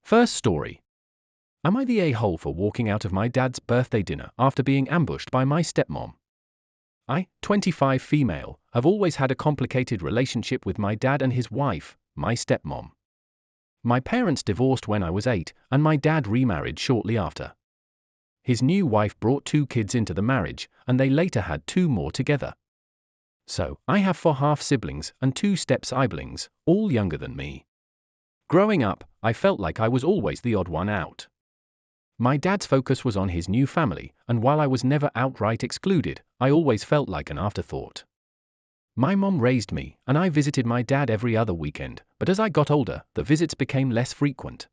First story. Am I the a-hole for walking out of my dad's birthday dinner after being ambushed by my stepmom? I, 25 female, have always had a complicated relationship with my dad and his wife, my stepmom. My parents divorced when I was 8, and my dad remarried shortly after. His new wife brought 2 kids into the marriage, and they later had 2 more together. So, I have 4 half-siblings and 2 step-siblings, all younger than me. Growing up, I felt like I was always the odd one out. My dad's focus was on his new family, and while I was never outright excluded, I always felt like an afterthought. My mom raised me, and I visited my dad every other weekend, but as I got older, the visits became less frequent.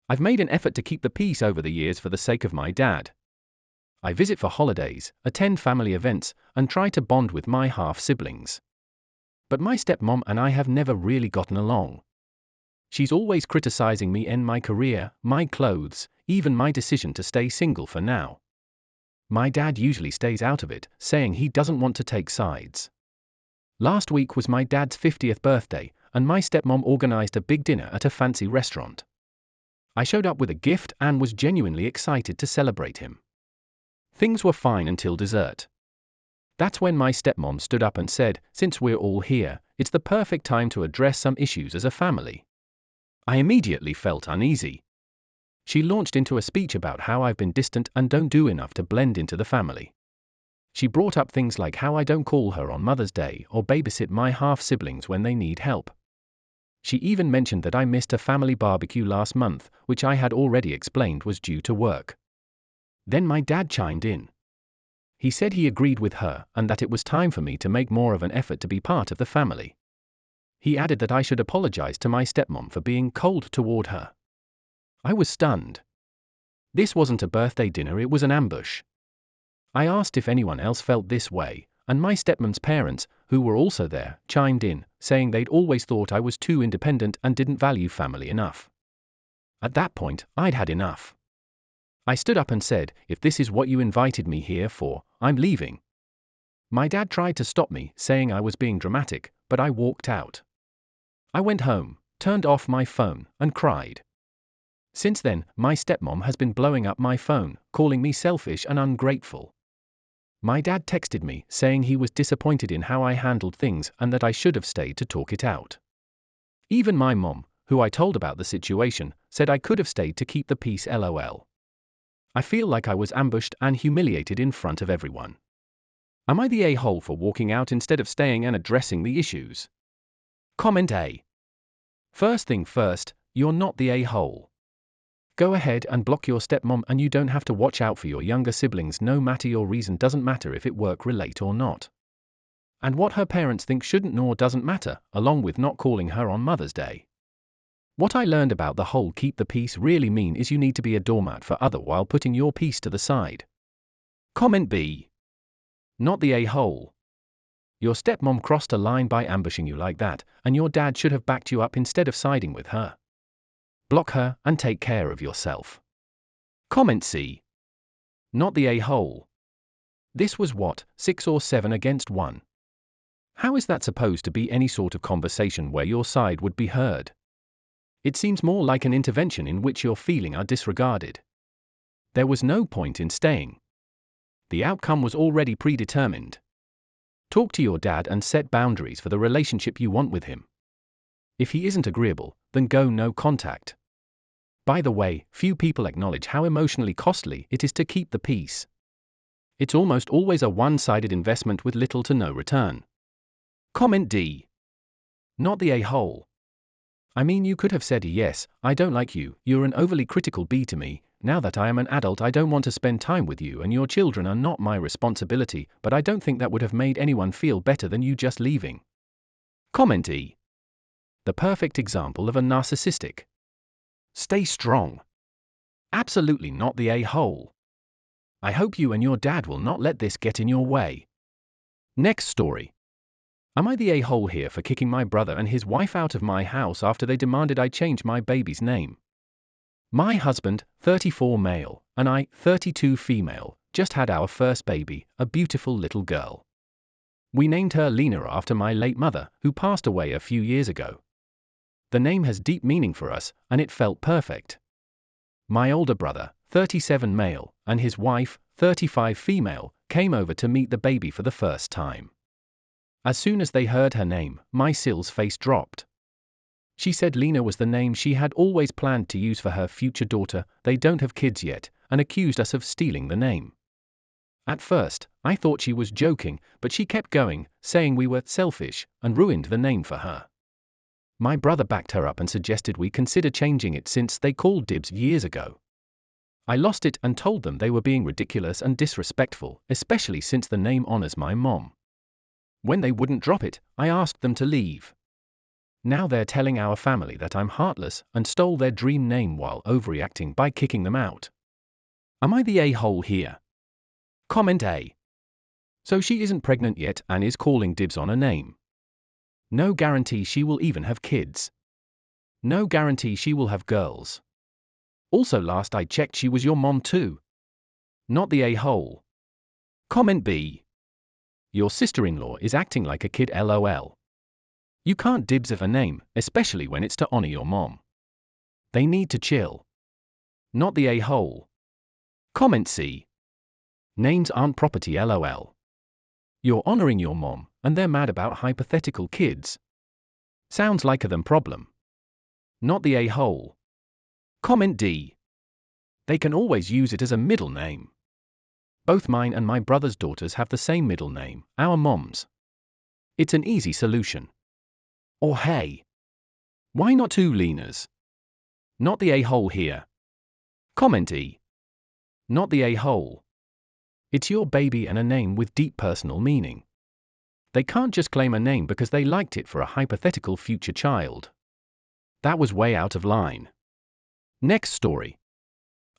I've made an effort to keep the peace over the years for the sake of my dad. I visit for holidays, attend family events, and try to bond with my half-siblings. But my stepmom and I have never really gotten along. She's always criticizing me and my career, my clothes, even my decision to stay single for now. My dad usually stays out of it, saying he doesn't want to take sides. Last week was my dad's 50th birthday, and my stepmom organized a big dinner at a fancy restaurant. I showed up with a gift and was genuinely excited to celebrate him. Things were fine until dessert. That's when my stepmom stood up and said, "Since we're all here, it's the perfect time to address some issues as a family." I immediately felt uneasy. She launched into a speech about how I've been distant and don't do enough to blend into the family. She brought up things like how I don't call her on Mother's Day or babysit my half-siblings when they need help. She even mentioned that I missed a family barbecue last month, which I had already explained was due to work. Then my dad chimed in. He said he agreed with her and that it was time for me to make more of an effort to be part of the family. He added that I should apologize to my stepmom for being cold toward her. I was stunned. This wasn't a birthday dinner, it was an ambush. I asked if anyone else felt this way, and my stepmom's parents, who were also there, chimed in, saying they'd always thought I was too independent and didn't value family enough. At that point, I'd had enough. I stood up and said, "If this is what you invited me here for, I'm leaving." My dad tried to stop me, saying I was being dramatic, but I walked out. I went home, turned off my phone, and cried. Since then, my stepmom has been blowing up my phone, calling me selfish and ungrateful. My dad texted me, saying he was disappointed in how I handled things and that I should have stayed to talk it out. Even my mom, who I told about the situation, said I could have stayed to keep the peace lol. I feel like I was ambushed and humiliated in front of everyone. Am I the a-hole for walking out instead of staying and addressing the issues? Comment A. First thing first, you're not the a-hole. Go ahead and block your stepmom and you don't have to watch out for your younger siblings no matter your reason, doesn't matter if it work-relate or not. And what her parents think shouldn't nor doesn't matter, along with not calling her on Mother's Day. What I learned about the whole keep the peace really mean is you need to be a doormat for other while putting your peace to the side. Comment B. Not the a-hole. Your stepmom crossed a line by ambushing you like that, and your dad should have backed you up instead of siding with her. Block her and take care of yourself. Comment C. Not the a-hole. This was what, 6 or 7 against 1. How is that supposed to be any sort of conversation where your side would be heard? It seems more like an intervention in which your feelings are disregarded. There was no point in staying. The outcome was already predetermined. Talk to your dad and set boundaries for the relationship you want with him. If he isn't agreeable, then go no contact. By the way, few people acknowledge how emotionally costly it is to keep the peace. It's almost always a one-sided investment with little to no return. Comment D. Not the a-hole. I mean, you could have said, "Yes, I don't like you, you're an overly critical B to me, now that I am an adult I don't want to spend time with you and your children are not my responsibility," but I don't think that would have made anyone feel better than you just leaving. Comment E. The perfect example of a narcissistic. Stay strong. Absolutely not the a-hole. I hope you and your dad will not let this get in your way. Next story. Am I the a-hole here for kicking my brother and his wife out of my house after they demanded I change my baby's name? My husband, 34 male, and I, 32 female, just had our first baby, a beautiful little girl. We named her Lena after my late mother, who passed away a few years ago. The name has deep meaning for us, and it felt perfect. My older brother, 37 male, and his wife, 35 female, came over to meet the baby for the first time. As soon as they heard her name, my Sil's face dropped. She said Lena was the name she had always planned to use for her future daughter. They don't have kids yet, and accused us of stealing the name. At first, I thought she was joking, but she kept going, saying we were selfish, and ruined the name for her. My brother backed her up and suggested we consider changing it since they called dibs years ago. I lost it and told them they were being ridiculous and disrespectful, especially since the name honors my mom. When they wouldn't drop it, I asked them to leave. Now they're telling our family that I'm heartless and stole their dream name while overreacting by kicking them out. Am I the a-hole here? Comment A. So she isn't pregnant yet and is calling dibs on a name. No guarantee she will even have kids. No guarantee she will have girls. Also, last I checked, she was your mom too. Not the a-hole. Comment B. Your sister-in-law is acting like a kid, lol. You can't dibs of a name, especially when it's to honor your mom. They need to chill. Not the a-hole. Comment C. Names aren't property, lol. You're honoring your mom, and they're mad about hypothetical kids. Sounds like a them problem. Not the a-hole. Comment D. They can always use it as a middle name. Both mine and my brother's daughters have the same middle name, our moms. It's an easy solution. Or hey, why not two Lenas? Not the a-hole here. Comment E. Not the a-hole. It's your baby and a name with deep personal meaning. They can't just claim a name because they liked it for a hypothetical future child. That was way out of line. Next story.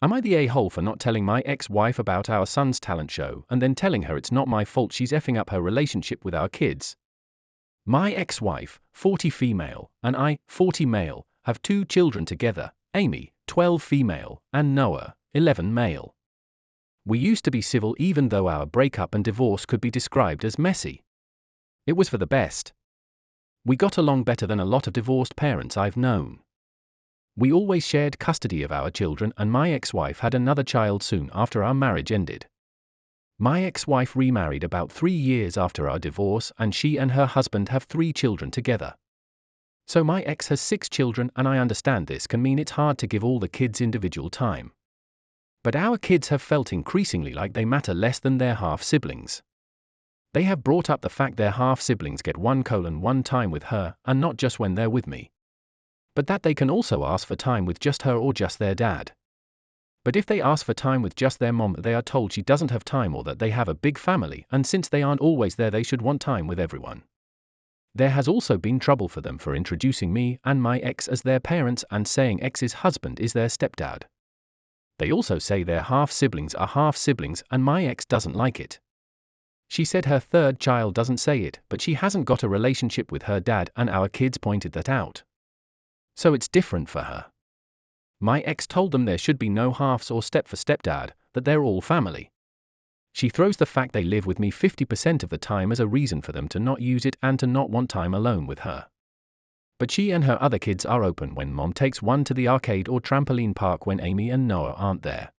Am I the a-hole for not telling my ex-wife about our son's talent show and then telling her it's not my fault she's effing up her relationship with our kids? My ex-wife, 40 female, and I, 40 male, have 2 children together, Amy, 12 female, and Noah, 11 male. We used to be civil even though our breakup and divorce could be described as messy. It was for the best. We got along better than a lot of divorced parents I've known. We always shared custody of our children, and my ex-wife had another child soon after our marriage ended. My ex-wife remarried about 3 years after our divorce, and she and her husband have 3 children together. So my ex has 6 children, and I understand this can mean it's hard to give all the kids individual time. But our kids have felt increasingly like they matter less than their half-siblings. They have brought up the fact their half-siblings get 1:1 time with her, and not just when they're with me. But that they can also ask for time with just her or just their dad. But if they ask for time with just their mom, they are told she doesn't have time or that they have a big family, and since they aren't always there, they should want time with everyone. There has also been trouble for them for introducing me and my ex as their parents and saying ex's husband is their stepdad. They also say their half-siblings are half-siblings, and my ex doesn't like it. She said her 3rd child doesn't say it, but she hasn't got a relationship with her dad, and our kids pointed that out. So it's different for her. My ex told them there should be no halves or step for stepdad, that they're all family. She throws the fact they live with me 50% of the time as a reason for them to not use it and to not want time alone with her. But she and her other kids are open when mom takes one to the arcade or trampoline park when Amy and Noah aren't there.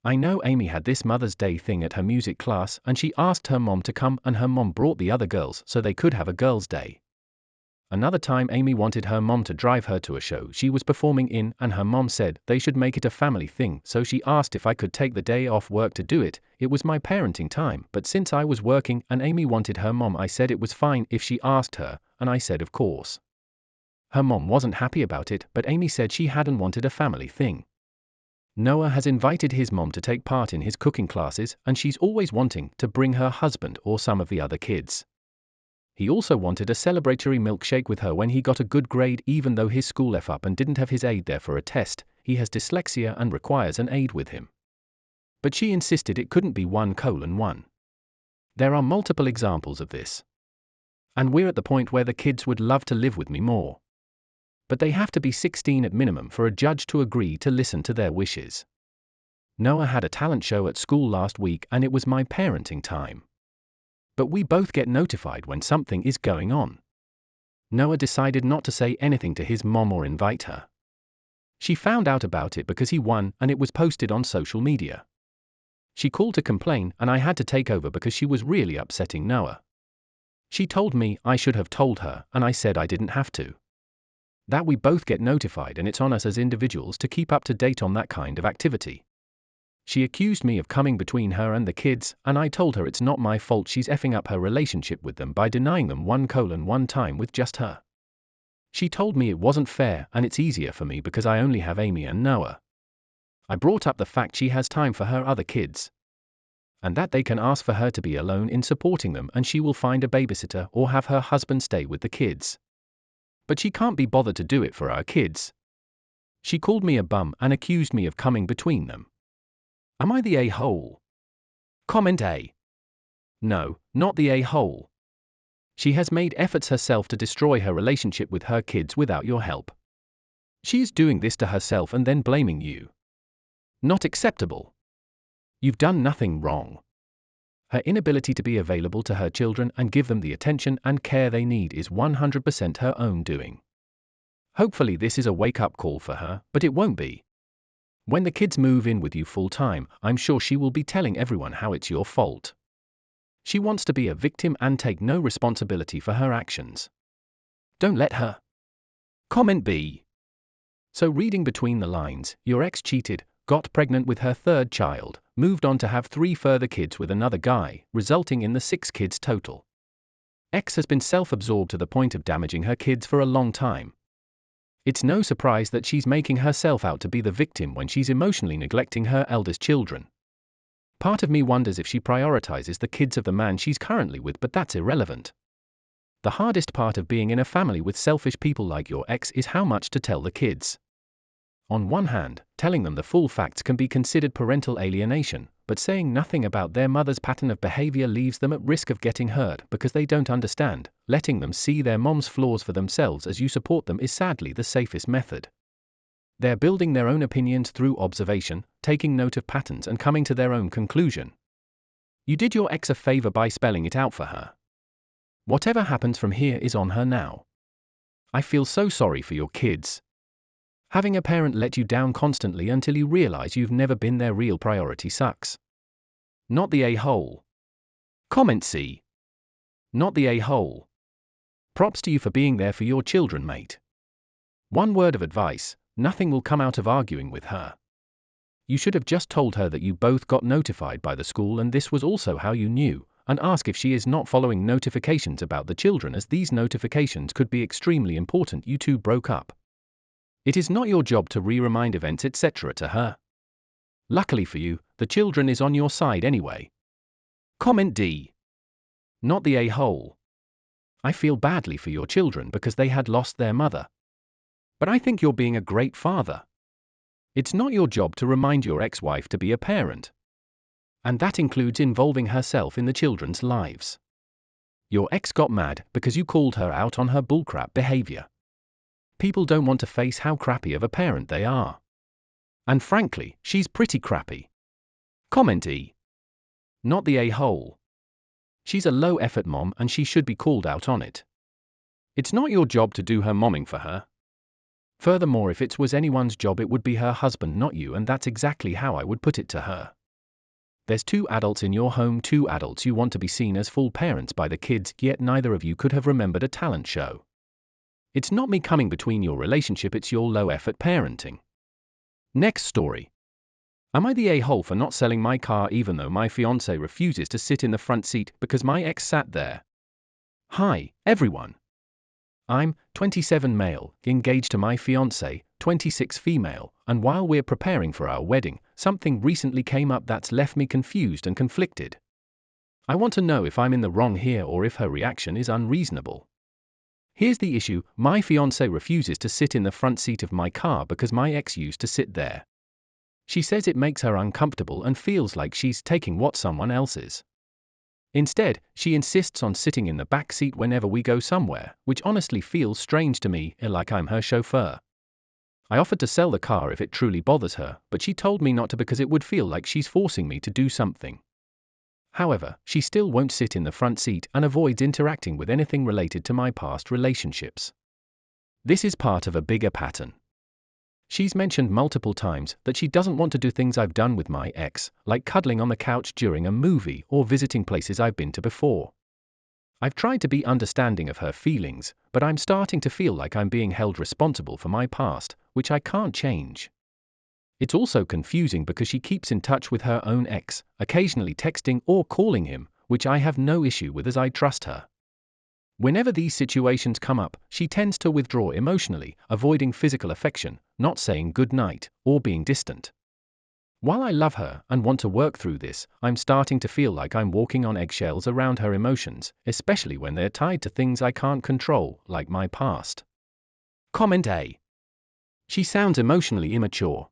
I know Amy had this Mother's Day thing at her music class, and she asked her mom to come, and her mom brought the other girls so they could have a girls' day. Another time Amy wanted her mom to drive her to a show she was performing in, and her mom said they should make it a family thing, so she asked if I could take the day off work to do it. It was my parenting time, but since I was working and Amy wanted her mom, I said it was fine if she asked her, and I said of course. Her mom wasn't happy about it, but Amy said she hadn't wanted a family thing. Noah has invited his mom to take part in his cooking classes, and she's always wanting to bring her husband or some of the other kids. He also wanted a celebratory milkshake with her when he got a good grade, even though his school F up and didn't have his aide there for a test. He has dyslexia and requires an aide with him. But she insisted it couldn't be 1:1. There are multiple examples of this. And we're at the point where the kids would love to live with me more. But they have to be 16 at minimum for a judge to agree to listen to their wishes. Noah had a talent show at school last week, and it was my parenting time. But we both get notified when something is going on. Noah decided not to say anything to his mom or invite her. She found out about it because he won and it was posted on social media. She called to complain and I had to take over because she was really upsetting Noah. She told me I should have told her and I said I didn't have to. That we both get notified and it's on us as individuals to keep up to date on that kind of activity. She accused me of coming between her and the kids, and I told her it's not my fault she's effing up her relationship with them by denying them one time with just her. She told me it wasn't fair and it's easier for me because I only have Amy and Noah. I brought up the fact she has time for her other kids. And that they can ask for her to be alone in supporting them and she will find a babysitter or have her husband stay with the kids. But she can't be bothered to do it for our kids. She called me a bum and accused me of coming between them. Am I the a-hole? Comment A. No, not the a-hole. She has made efforts herself to destroy her relationship with her kids without your help. She is doing this to herself and then blaming you. Not acceptable. You've done nothing wrong. Her inability to be available to her children and give them the attention and care they need is 100% her own doing. Hopefully this is a wake-up call for her, but it won't be. When the kids move in with you full-time, I'm sure she will be telling everyone how it's your fault. She wants to be a victim and take no responsibility for her actions. Don't let her. Comment B. So reading between the lines, your ex cheated, got pregnant with her third child, moved on to have 3 further kids with another guy, resulting in the 6 kids total. Ex has been self-absorbed to the point of damaging her kids for a long time. It's no surprise that she's making herself out to be the victim when she's emotionally neglecting her eldest children. Part of me wonders if she prioritizes the kids of the man she's currently with, but that's irrelevant. The hardest part of being in a family with selfish people like your ex is how much to tell the kids. On one hand, telling them the full facts can be considered parental alienation, but saying nothing about their mother's pattern of behavior leaves them at risk of getting hurt because they don't understand. Letting them see their mom's flaws for themselves as you support them is sadly the safest method. They're building their own opinions through observation, taking note of patterns and coming to their own conclusion. You did your ex a favor by spelling it out for her. Whatever happens from here is on her now. I feel so sorry for your kids. Having a parent let you down constantly until you realize you've never been their real priority sucks. Not the a-hole. Comment C. Not the a-hole. Props to you for being there for your children, mate. One word of advice, nothing will come out of arguing with her. You should have just told her that you both got notified by the school and this was also how you knew, and ask if she is not following notifications about the children, as these notifications could be extremely important. You two broke up. It is not your job to remind events etc. to her. Luckily for you, the children is on your side anyway. Comment D. Not the a-hole. I feel badly for your children because they had lost their mother. But I think you're being a great father. It's not your job to remind your ex-wife to be a parent. And that includes involving herself in the children's lives. Your ex got mad because you called her out on her bullcrap behavior. People don't want to face how crappy of a parent they are. And frankly, she's pretty crappy. Comment E. Not the a-hole. She's a low-effort mom and she should be called out on it. It's not your job to do her momming for her. Furthermore, if it was anyone's job it would be her husband, not you, and that's exactly how I would put it to her. There's 2 adults in your home, 2 adults you want to be seen as full parents by the kids, yet neither of you could have remembered a talent show. It's not me coming between your relationship, it's your low-effort parenting. Next story. Am I the a-hole for not selling my car even though my fiance refuses to sit in the front seat because my ex sat there? Hi, everyone. I'm 27 male, engaged to my fiance, 26 female, and while we're preparing for our wedding, something recently came up that's left me confused and conflicted. I want to know if I'm in the wrong here or if her reaction is unreasonable. Here's the issue: my fiancé refuses to sit in the front seat of my car because my ex used to sit there. She says it makes her uncomfortable and feels like she's taking what someone else's. Instead, she insists on sitting in the back seat whenever we go somewhere, which honestly feels strange to me, like I'm her chauffeur. I offered to sell the car if it truly bothers her, but she told me not to because it would feel like she's forcing me to do something. However, she still won't sit in the front seat and avoids interacting with anything related to my past relationships. This is part of a bigger pattern. She's mentioned multiple times that she doesn't want to do things I've done with my ex, like cuddling on the couch during a movie or visiting places I've been to before. I've tried to be understanding of her feelings, but I'm starting to feel like I'm being held responsible for my past, which I can't change. It's also confusing because she keeps in touch with her own ex, occasionally texting or calling him, which I have no issue with as I trust her. Whenever these situations come up, she tends to withdraw emotionally, avoiding physical affection, not saying good night, or being distant. While I love her and want to work through this, I'm starting to feel like I'm walking on eggshells around her emotions, especially when they're tied to things I can't control, like my past. Comment A. She sounds emotionally immature.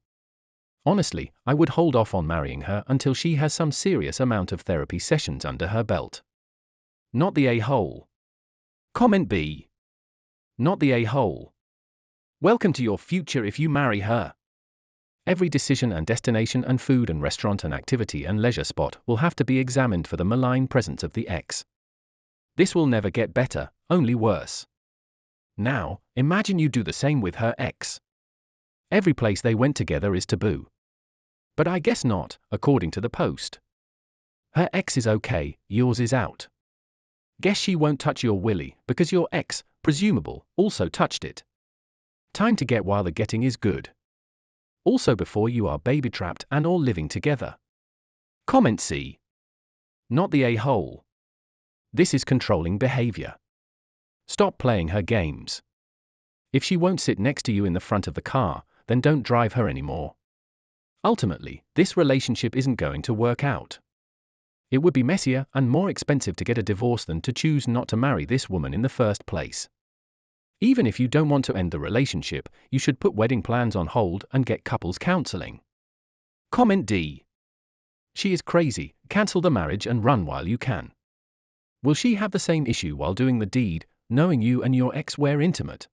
Honestly, I would hold off on marrying her until she has some serious amount of therapy sessions under her belt. Not the a-hole. Comment B. Not the a-hole. Welcome to your future if you marry her. Every decision and destination and food and restaurant and activity and leisure spot will have to be examined for the malign presence of the ex. This will never get better, only worse. Now, imagine you do the same with her ex. Every place they went together is taboo. But I guess not, according to the post. Her ex is okay, yours is out. Guess she won't touch your willy, because your ex, presumable, also touched it. Time to get while the getting is good. Also before you are baby-trapped and all living together. Comment C. Not the a-hole. This is controlling behavior. Stop playing her games. If she won't sit next to you in the front of the car, then don't drive her anymore. Ultimately, this relationship isn't going to work out. It would be messier and more expensive to get a divorce than to choose not to marry this woman in the first place. Even if you don't want to end the relationship, you should put wedding plans on hold and get couples counseling. Comment D. She is crazy, cancel the marriage and run while you can. Will she have the same issue while doing the deed, knowing you and your ex were intimate?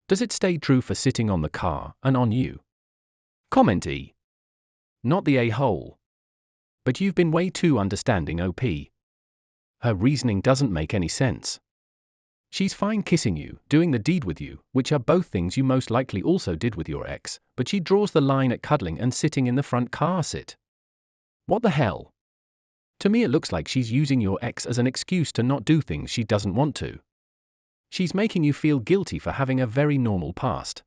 Does it stay true for sitting on the car and on you? Comment E. Not the a-hole. But you've been way too understanding OP. Her reasoning doesn't make any sense. She's fine kissing you, doing the deed with you, which are both things you most likely also did with your ex, but she draws the line at cuddling and sitting in the front car seat. What the hell? To me it looks like she's using your ex as an excuse to not do things she doesn't want to. She's making you feel guilty for having a very normal past.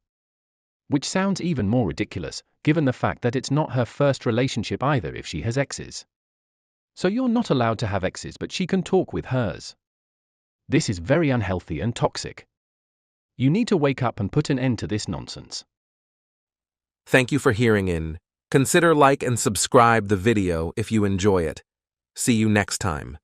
Which sounds even more ridiculous, given the fact that it's not her first relationship either if she has exes. So you're not allowed to have exes but she can talk with hers. This is very unhealthy and toxic. You need to wake up and put an end to this nonsense. Thank you for hearing in. Consider like and subscribe the video if you enjoy it. See you next time.